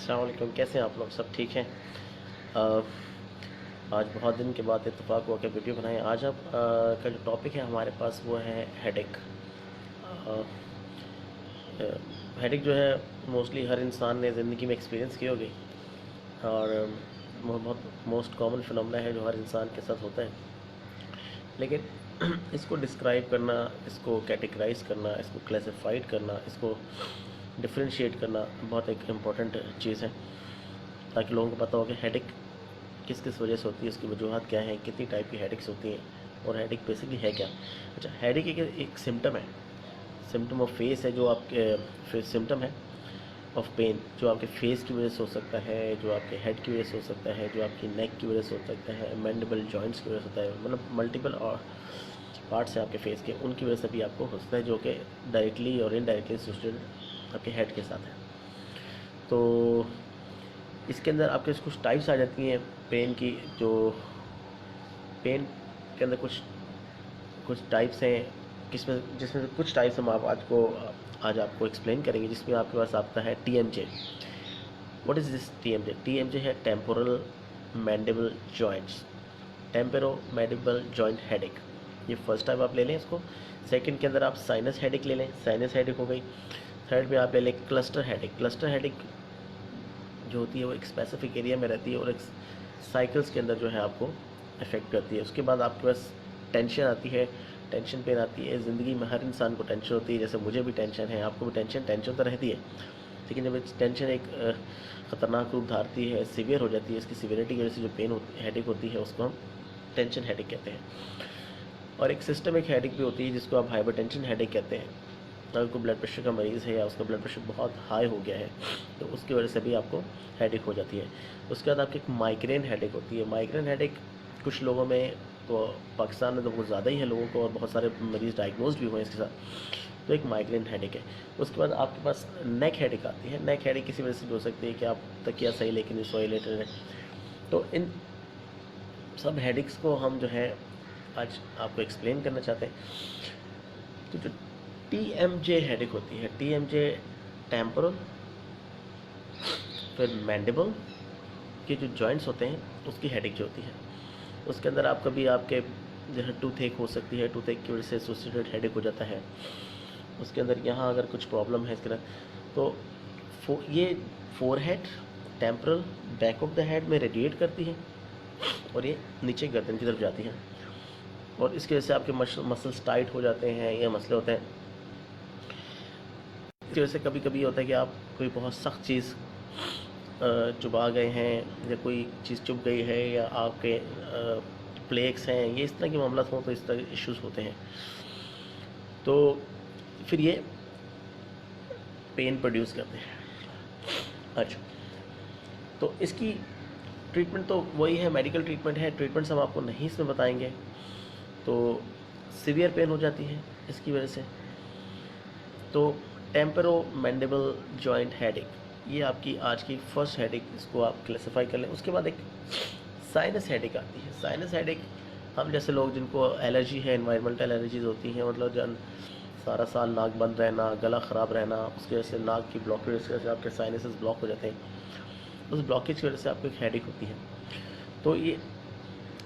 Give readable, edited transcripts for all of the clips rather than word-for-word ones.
अस्सलाम वालेकुम। कैसे हैं आप लोग? सब ठीक हैं? अ, आज बहुत दिन के बाद इत्तेफाक हुआ कि वीडियो बनाएं। आज आप का जो टॉपिक है हमारे पास वो है हेडेक। हेडेक जो है मोस्टली हर इंसान ने ज़िंदगी में एक्सपीरियंस की होगी और वो बहुत मोस्ट कॉमन फिनोमेना है जो हर इंसान के साथ होता है। लेकिन इसको डिस्क्राइब करना, इसको कैटेगराइज करना, इसको क्लासिफाइड करना, इसको डिफ्रेंशिएट करना बहुत एक इम्पॉर्टेंट चीज़ है, ताकि लोगों को पता हो कि हेडेक किस किस वजह से होती है, उसकी वजूहत क्या हैं, कितनी टाइप की हेडेक्स होती हैं और हेडेक बेसिकली है क्या। अच्छा, हेडेक एक सिम्टम है, सिम्टम ऑफ फेस है, जो आपके सिम्टम है ऑफ पेन जो आपके फेस की वजह से हो सकता है, जो आपके हेड की वजह से हो सकता है, जो आपकी नेक की वजह से हो सकता है, मैंडिबल जॉइंट्स की वजह से होता है, मतलब मल्टीपल और पार्ट्स हैं आपके फेस के, उनकी वजह से भी आपको हो सकता है, जो कि डायरेक्टली और इनडायरेक्टली एसोसिएटेड आपके हेड के साथ है। तो इसके अंदर आपके कुछ टाइप्स आ जाती हैं पेन की। जो पेन के अंदर कुछ कुछ टाइप्स हैं, जिसमें से कुछ टाइप्स हम आज आपको एक्सप्लेन करेंगे। जिसमें आपके पास आता है TMJ। What is this TMJ? TMJ है temporal mandible joints, temporo mandible joint headache. ये फर्स्ट टाइप आप ले लें इसको। सेकंड के अंदर आप साइनस हेडेक ले लें, साइनस हेडेक हो गई। थर्ड में आप ले लें क्लस्टर हेडेक। क्लस्टर हेडेक जो होती है वो एक स्पेसिफिक एरिया में रहती है और एक साइकिल्स के अंदर जो है आपको इफ़ेक्ट करती है। उसके बाद आपके पास टेंशन आती है, टेंशन पेन आती है। ज़िंदगी में हर इंसान को टेंशन होती है, जैसे मुझे भी टेंशन है, आपको भी टेंशन तो रहती है। लेकिन जब टेंशन एक ख़तरनाक रूप धारती है, सीवियर हो जाती है, इसकी सीवियरिटी की वजह से जो पेन होती हेडेक होती है उसको हम टेंशन हेडेक कहते हैं। और एक सिस्टमिक हेडेक भी होती है जिसको आप हाइपरटेंशन हेडेक कहते हैं। अगर कोई ब्लड प्रेशर का मरीज़ है या उसका ब्लड प्रेशर बहुत हाई हो गया है तो उसकी वजह से भी आपको हेडेक हो जाती है। उसके बाद आपकी एक माइग्रेन हेडेक होती है। माइग्रेन हेडेक कुछ लोगों में, तो पाकिस्तान में तो बहुत ज़्यादा ही है लोगों को और बहुत सारे मरीज़ डायग्नोज भी हुए हैं इसके साथ। तो एक माइग्रेन हेडेक है। उसके बाद आपके पास नेक हेडेक आती है। नेक हेडेक किसी वजह से भी हो सकती है कि आप तकिया सही लेकिन नहीं सोए, लेटे हैं। तो इन सब हेडेक्स को हम जो है आज आपको एक्सप्लेन करना चाहते हैं। तो जो TMJ हेडेक होती है, TMJ टेम्पोरल, फिर मैंडिबल के जो जॉइंट्स होते हैं उसकी हेडेक जो होती है, उसके अंदर आप कभी आपके जो है टूथ एक हो सकती है, टूथ एक की वजह से एसोसिएटेड हेडेक हो जाता है। उसके अंदर यहाँ अगर कुछ प्रॉब्लम है इसके अंदर तो ये forehead, temporal, back of the head में रेडिएट करती है और ये नीचे गर्दन की तरफ जाती है और इसकी वजह से आपके मसल्स टाइट हो जाते हैं, ये मसले होते हैं। इसकी वजह से कभी कभी होता है कि आप कोई बहुत सख्त चीज़ चुबा गए हैं या कोई चीज़ चुभ गई है या आपके प्लेक्स हैं, ये इस तरह के मामला हों तो इस तरह इश्यूज होते हैं। तो फिर ये पेन प्रोड्यूस करते हैं। अच्छा, तो इसकी ट्रीटमेंट तो वही है, मेडिकल ट्रीटमेंट है। ट्रीटमेंट्स हम आपको नहीं इसमें बताएंगे। तो सीवियर पेन हो जाती है इसकी वजह से। तो टेम्पोरो मैंडिबल जॉइंट हेडेक, ये आपकी आज की फर्स्ट हेडेक, इसको आप क्लासिफाई कर लें। उसके बाद एक साइनस हेडेक आती है। साइनस हेडेक हम जैसे लोग जिनको एलर्जी है, एनवायरमेंटल एलर्जीज होती हैं, मतलब जन सारा साल नाक बंद रहना, गला ख़राब रहना, उसकी वजह से नाक की ब्लॉकेज की वजह से आपके साइनसेस ब्लॉक हो जाते हैं। उस ब्लॉकेज की वजह से आपको एक हेडेक होती है। तो ये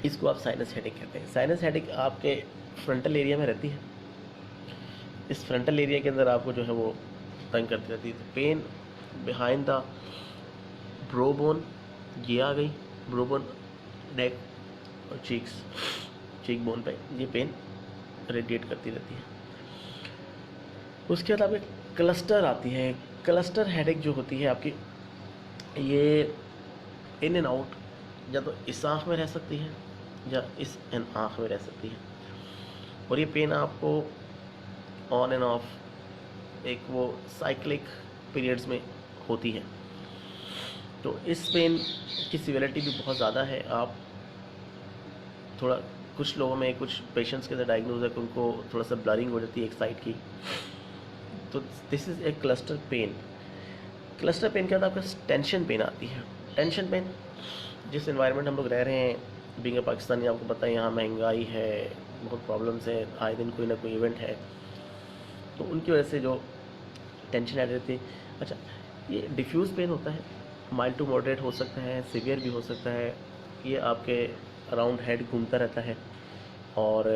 इसको आप साइनस हेडेक कहते हैं। साइनस हेडेक आपके फ्रंटल एरिया में रहती है। इस फ्रंटल एरिया के अंदर आपको जो है वो तंग करती रहती है। पेन बिहाइंड द ब्रोबोन, ये आ गई ब्रोबोन, नेक और चीक बोन पे ये पेन रेडिएट करती रहती है। उसके बाद आपके क्लस्टर आती है। क्लस्टर हेडेक जो होती है आपकी, ये इन एंड आउट या तो इस आँख में रह सकती है या इस आँख में रह सकती है और ये पेन आपको ऑन एंड ऑफ एक वो साइक्लिक पीरियड्स में होती है। तो इस पेन की सिवियरिटी भी बहुत ज़्यादा है। आप थोड़ा, कुछ लोगों में, कुछ पेशेंट्स के अंदर डायग्नोज है कि उनको थोड़ा सा ब्लरिंग हो जाती है एक साइड की। तो this is a cluster pain. Cluster pain के अंदर आपका टेंशन पेन आती है। टेंशन पेन, जिस एनवायरनमेंट हम लोग रह रहे हैं, बीइंग ए पाकिस्तानी, आपको पता है यहाँ महंगाई है, बहुत प्रॉब्लम्स हैं, आए दिन कोई ना कोई इवेंट है, तो उनकी वजह से जो टेंशन आ रहती है। अच्छा, ये डिफ्यूज़ पेन होता है। माइल्ड टू मॉडरेट हो सकता है, सीवियर भी हो सकता है। ये आपके अराउंड हेड घूमता रहता है और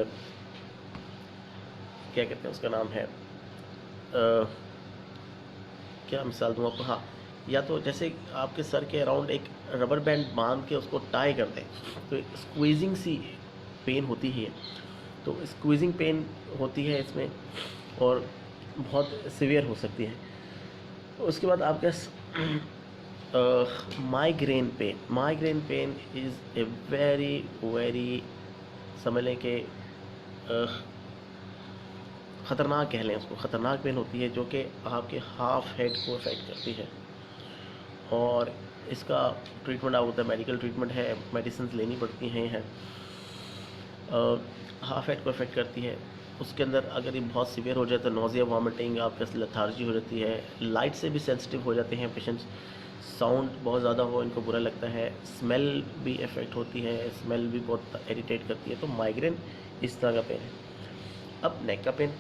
क्या कहते हैं उसका नाम है क्या मिसाल दूँ आपको, हाँ, या तो जैसे आपके सर के अराउंड एक रबर बैंड बांध के उसको टाई कर दें तो स्क्वीजिंग सी पेन होती है, तो स्क्वीजिंग पेन होती है इसमें और बहुत सीवियर हो सकती है। उसके बाद आपका migraine pain is a very very, समझ लें कि ख़तरनाक कह लें उसको, ख़तरनाक पेन होती है जो कि आपके हाफ हेड को अफेक्ट करती है। और इसका ट्रीटमेंट आप होता है, मेडिकल ट्रीटमेंट है, मेडिसिन लेनी पड़ती हैं। हाफ हेड को अफेक्ट करती है। उसके अंदर अगर ये बहुत सीवियर हो जाए तो नोज़िया, वॉमिटिंग, आपके लेथार्जी हो जाती है। लाइट से भी सेंसिटिव हो जाते हैं पेशेंट्स। साउंड बहुत ज़्यादा हो इनको बुरा लगता है। स्मेल भी इफ़ेक्ट होती है, स्मेल भी बहुत इरिटेट करती है। तो माइग्रेन इस तरह का पेन है। अब नेक का पेन,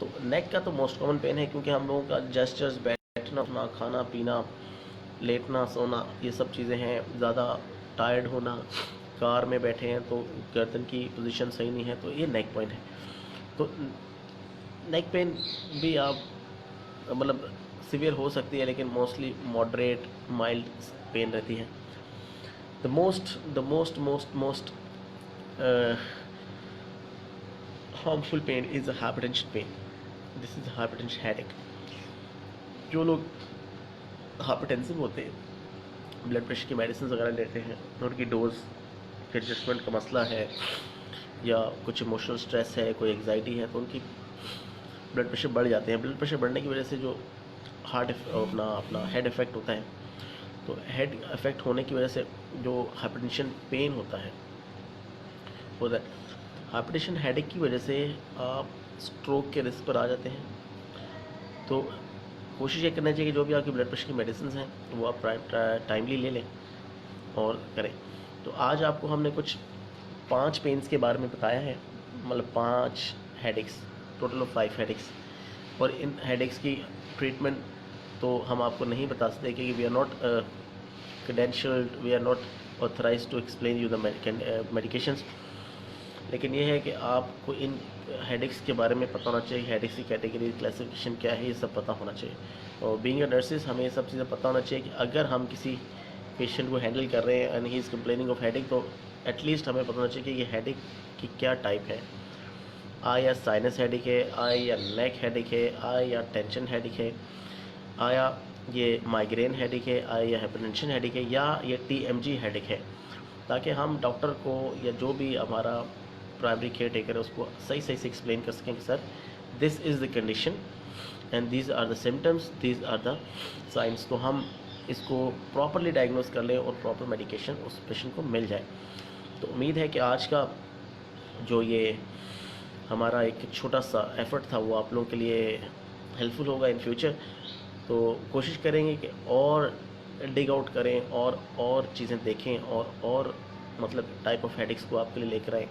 तो नेक का तो मोस्ट कॉमन पेन है क्योंकि हम लोगों का जेस्चर्स, बैठना उठना, खाना पीना, लेटना सोना, ये सब चीज़ें हैं। ज़्यादा टायर्ड होना, कार में बैठे हैं तो गर्दन की पोजीशन सही नहीं है, तो ये नेक पेन है। तो नेक पेन भी आप मतलब सीवियर हो सकती है, लेकिन मोस्टली मॉडरेट माइल्ड पेन रहती है। The most harmful pain is hypertension pain. This is hypertension headache. जो लोग हाइपरटेंसिव होते हैं, ब्लड प्रेशर की मेडिसिन वगैरह लेते हैं, उनकी डोज के एडजस्टमेंट का मसला है या कुछ इमोशनल स्ट्रेस है, कोई एग्जाइटी है, तो उनकी ब्लड प्रेशर बढ़ जाते हैं। ब्लड प्रेशर बढ़ने की वजह से जो हार्ट अपना हेड इफ़ेक्ट होता है, तो हेड इफ़ेक्ट होने की वजह से जो हाइपरटेंशन पेन होता है हाइपरटेंशन हेडेक की वजह से आप स्ट्रोक के रिस्क पर आ जाते हैं। तो कोशिश ये करना चाहिए कि जो भी आपकी ब्लड प्रेशर की मेडिसिन हैं वो आप टाइमली ले लें और करें। तो आज आपको हमने कुछ 5 पेन्स के बारे में बताया है, मतलब 5 हेडेक्स, टोटल ऑफ 5 हेडेक्स। और इन हेडेक्स की ट्रीटमेंट तो हम आपको नहीं बता सकते क्योंकि we are not credentialed, we are not authorised to explain you the medications. लेकिन ये है कि आपको इन हेडेक्स के बारे में पता होना चाहिए, हेडेक्स की कैटेगरी, क्लासिफिकेशन क्या है, ये सब पता होना चाहिए। और बीइंग अ नर्सेस हमें ये सब चीज़ें पता होना चाहिए कि अगर हम किसी पेशेंट को हैंडल कर रहे हैं and he is complaining of headache, तो एटलीस्ट हमें पता होना चाहिए कि ये हेडेक की क्या टाइप है। आया साइनस हेडेक है, आया नेक हेडेक है, आया टेंशन हेडेक है, आया ये माइग्रेन हेडेक है, आया हाइपरटेंशन हेडेक है, या ये TMG हेडेक है, ताकि हम डॉक्टर को या जो भी हमारा प्राइमरी केयर टेकर है उसको सही से एक्सप्लेन कर सकें कि sir this is the condition and these are the symptoms, these are the science. तो हम इसको प्रॉपरली डायग्नोस कर लें और प्रॉपर मेडिकेशन उस पेशेंट को मिल जाए। तो उम्मीद है कि आज का जो ये हमारा एक छोटा सा एफ़र्ट था वो आप लोगों के लिए हेल्पफुल होगा इन फ्यूचर। तो कोशिश करेंगे कि और डिग आउट करें और चीज़ें देखें और मतलब टाइप ऑफ हेडेक्स को आपके लिए लेकर आएँ।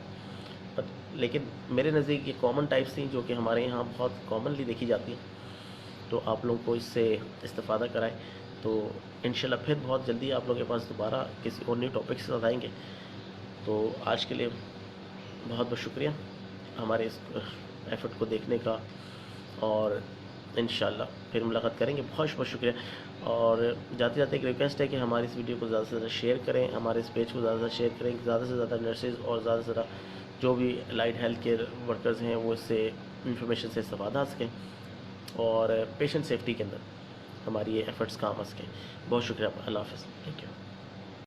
लेकिन मेरे नज़दीक ये कॉमन टाइप्स थी जो कि हमारे यहाँ बहुत कॉमनली देखी जाती हैं, तो आप लोगों को इससे इस्तेफ़ादा कराएं। तो इंशाल्लाह फिर बहुत जल्दी आप लोगों के पास दोबारा किसी और न्यू टॉपिक के साथ आएंगे। तो आज के लिए बहुत बहुत शुक्रिया हमारे इस एफ़र्ट को देखने का, और इंशाल्लाह फिर मुलाकात करेंगे। बहुत बहुत शुक्रिया। और जाते जाते एक रिक्वेस्ट है कि हमारी इस वीडियो को ज़्यादा से ज़्यादा शेयर करें, हमारे इस पेज को ज़्यादा से ज़्यादा शेयर करें, ज़्यादा से ज़्यादा नर्सेज़ और ज़्यादा से ज़्यादा जो भी लाइट हेल्थ केयर वर्कर्स हैं वो इससे इंफॉर्मेशन से इस्तेफ़ादा आ सकें और पेशेंट सेफ्टी के अंदर हमारी ये एफ़र्ट्स काम आ सकें। बहुत शुक्रिया। अल्लाह हाफ़िज़। Thank you.